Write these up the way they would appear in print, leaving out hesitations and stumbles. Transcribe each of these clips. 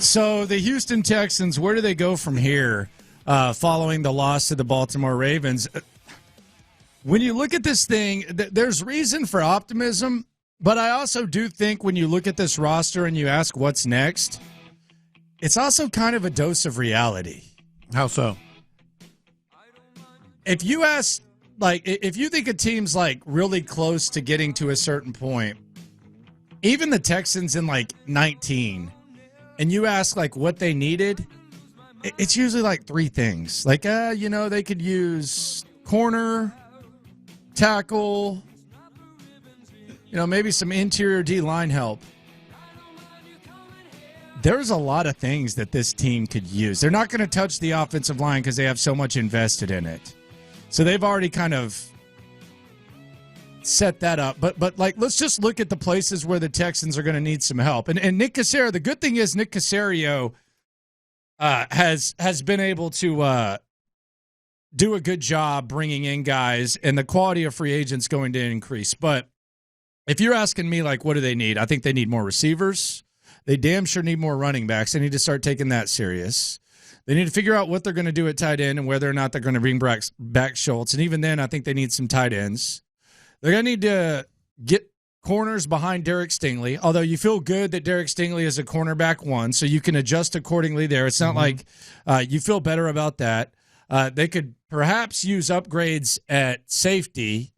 So the Houston Texans, where do they go from here following the loss to the Baltimore Ravens? When you look at this thing, there's reason for optimism, but I also do think when you look at this roster and you ask what's next, it's also kind of a dose of reality. How so? If you ask, if you think a team's really close to getting to a certain point, even the Texans in 19, and you ask what they needed, it's usually three things. They could use corner, tackle, maybe some interior D-line help. There's a lot of things that this team could use. They're not going to touch the offensive line because they have so much invested in it. So they've already kind of set that up. But let's just look at the places where the Texans are going to need some help. And Nick Caserio, the good thing is Nick Caserio has been able to do a good job bringing in guys, and the quality of free agents going to increase. But if you're asking me, what do they need? I think they need more receivers. They damn sure need more running backs. They need to start taking that serious. They need to figure out what they're going to do at tight end and whether or not they're going to bring back Schultz. And even then, I think they need some tight ends. They're going to need to get corners behind Derek Stingley, although you feel good that Derek Stingley is a cornerback one, so you can adjust accordingly there. It's not you feel better about that. They could perhaps use upgrades at safety.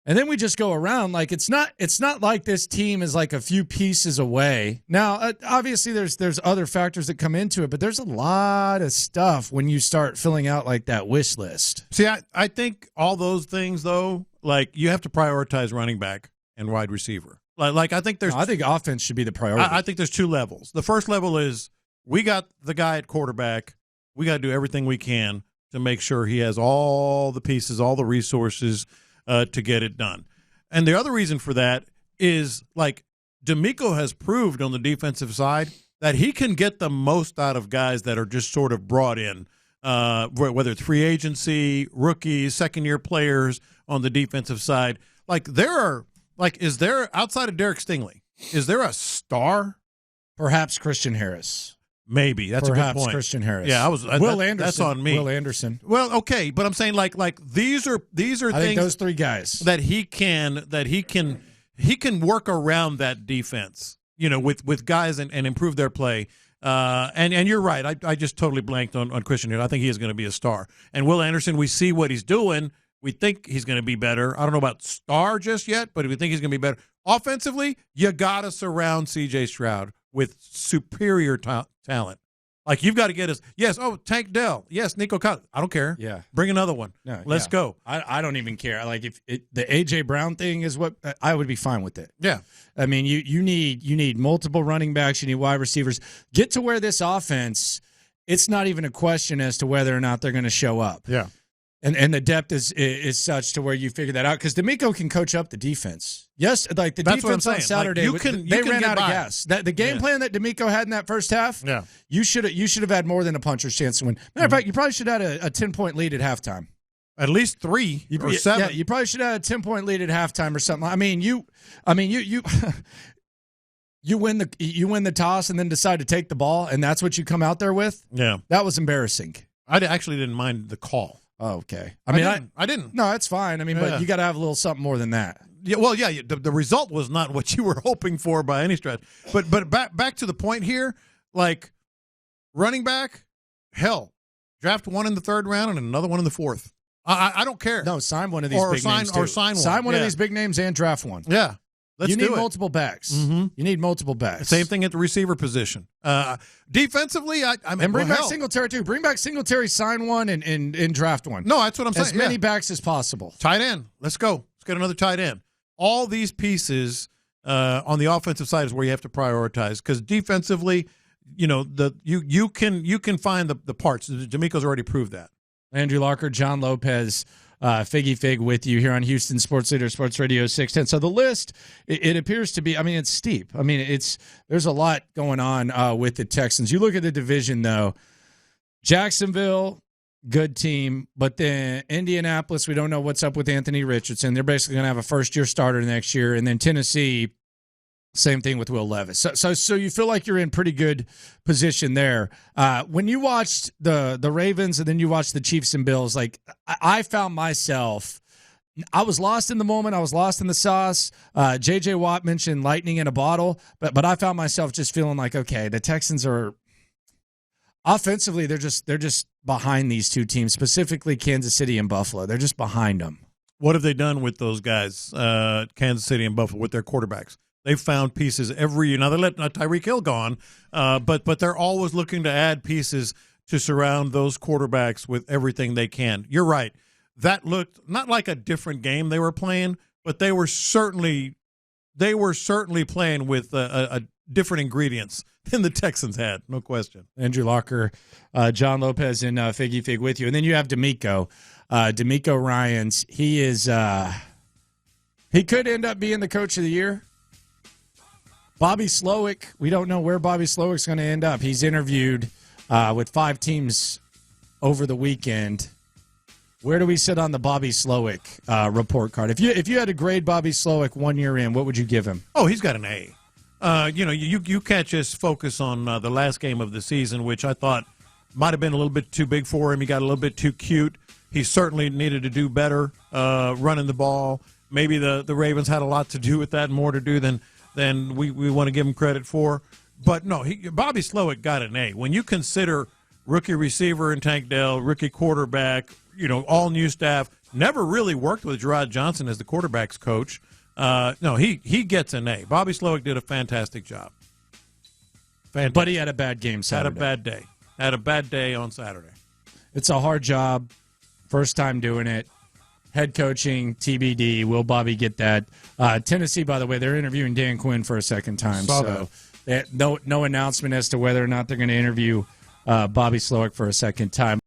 And then we just go around it's not like this team is a few pieces away. Now, obviously there's other factors that come into it, but there's a lot of stuff when you start filling out that wish list. See, I think all those things though, you have to prioritize running back and wide receiver. I think I think offense should be the priority. I think there's two levels. The first level is we got the guy at quarterback. We got to do everything we can to make sure he has all the pieces, all the resources to get it done. And the other reason for that is DeMeco has proved on the defensive side that he can get the most out of guys that are just sort of brought in, whether it's free agency, rookies, second-year players on the defensive side. Is there, outside of Derek Stingley, is there a star? Perhaps Christian Harris. Maybe. That's Perhaps a good point. Christian Harris. Yeah, Will Anderson. That's on me. Will Anderson. Well, okay, but I'm saying these are I think those three guys that he can work around that defense, with guys and improve their play. And you're right. I just totally blanked on Christian here. I think he is going to be a star. And Will Anderson, we see what he's doing. We think he's going to be better. I don't know about star just yet, but we think he's going to be better. Offensively, you got to surround C.J. Stroud with superior talent. You've got to get us. Yes. Oh, Tank Dell. Yes. Nico Collins. I don't care. Yeah. Bring another one. No, Let's go. I don't even care. If the A.J. Brown thing is what I would be fine with it. Yeah. I mean, you need multiple running backs. You need wide receivers. Get to where this offense, it's not even a question as to whether or not they're going to show up. Yeah. And the depth is such to where you figure that out because DeMeco can coach up the defense. Yes, the defense on Saturday, they ran out of gas. The game plan that DeMeco had in that first half, you should have had more than a puncher's chance to win. Matter of fact, you probably should have had a 10-point lead at halftime. At least 3 or 7. Yeah, you probably should have had a 10-point lead at halftime or something. I mean, you win the toss and then decide to take the ball, and that's what you come out there with. Yeah, that was embarrassing. I actually didn't mind the call. Oh, okay. I didn't. No, that's fine. I mean, but you got to have a little something more than that. Yeah. Well, yeah. The result was not what you were hoping for by any stretch. But back to the point here, running back, hell, draft one in the third round and another one in the fourth. I don't care. No, sign one of these big names too. Or sign one. Sign one of these big names and draft one. Yeah. You need multiple backs. Mm-hmm. You need multiple backs. Same thing at the receiver position. Defensively, bring back Singletary too. Bring back Singletary, sign one, and draft one. No, that's what I'm saying. As many backs as possible. Tight end. Let's go. Let's get another tight end. All these pieces on the offensive side is where you have to prioritize because defensively, you can find the parts. DeMeco's already proved that. Landry Locker, John Lopez. Figgy Fig with you here on Houston Sports Leader Sports Radio 610. So the list, it appears to be, it's steep. There's a lot going on with the Texans. You look at the division, though. Jacksonville, good team. But then Indianapolis, we don't know what's up with Anthony Richardson. They're basically going to have a first-year starter next year. And then Tennessee, Same thing with Will Levis. So you feel like you're in pretty good position there. When you watched the Ravens and then you watched the Chiefs and Bills, like I found myself, I was lost in the moment. I was lost in the sauce. J.J. Watt mentioned lightning in a bottle, but I found myself just feeling like, okay, the Texans are offensively, they're just behind these two teams, specifically Kansas City and Buffalo. They're just behind them. What have they done with those guys, Kansas City and Buffalo, with their quarterbacks? They've found pieces every year. Now, they let Tyreek Hill gone, but they're always looking to add pieces to surround those quarterbacks with everything they can. You're right. That looked not like a different game they were playing, but they were certainly playing with a different ingredients than the Texans had, no question. Andrew Locker, John Lopez, and Figgy Fig with you. And then you have D'Amico Ryans. He could end up being the coach of the year. Bobby Slowick, we don't know where Bobby Slowick's going to end up. He's interviewed with 5 teams over the weekend. Where do we sit on the Bobby Slowick report card? If you had to grade Bobby Slowick 1 year in, what would you give him? Oh, he's got an A. You can't just focus on the last game of the season, which I thought might have been a little bit too big for him. He got a little bit too cute. He certainly needed to do better running the ball. Maybe the Ravens had a lot to do with that, more to do than we want to give him credit for. But no, Bobby Slowick got an A. When you consider rookie receiver in Tank Dell, rookie quarterback, all new staff, never really worked with Gerard Johnson as the quarterback's coach. No, he gets an A. Bobby Slowick did a fantastic job. Fantastic. But he had a bad game Saturday. Had a bad day on Saturday. It's a hard job. First time doing it. Head coaching, TBD. Will Bobby get that? Tennessee, by the way, they're interviewing Dan Quinn for a second time. So no announcement as to whether or not they're going to interview Bobby Slowick for a second time.